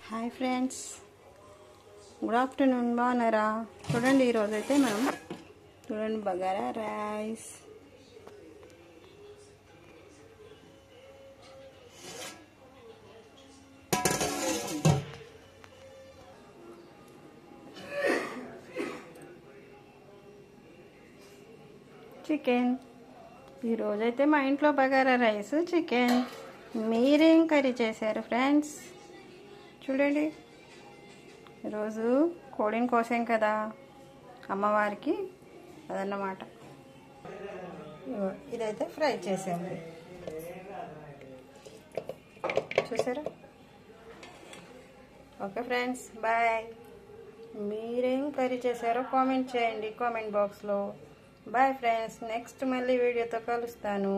Hi friends, good afternoon. బాగున్నారా? చూడండి, ఈరోజైతే మనం బగారా రైస్, చికెన్. ఈరోజైతే మా ఇంట్లో బగారా రైస్, చికెన్. మీరేం కర్రీ చేశారు ఫ్రెండ్స్? చూడండి, ఈరోజు కోడిని కోసాం కదా అమ్మవారికి, అదన్నమాట. ఇదైతే ఫ్రై చేసాము, చూసారా? Okay friends, bye. మీరేం కర్రీ చేశారో కామెంట్ చేయండి కామెంట్ బాక్స్లో. బాయ్ ఫ్రెండ్స్, నెక్స్ట్ మళ్ళీ వీడియోతో కలుస్తాను.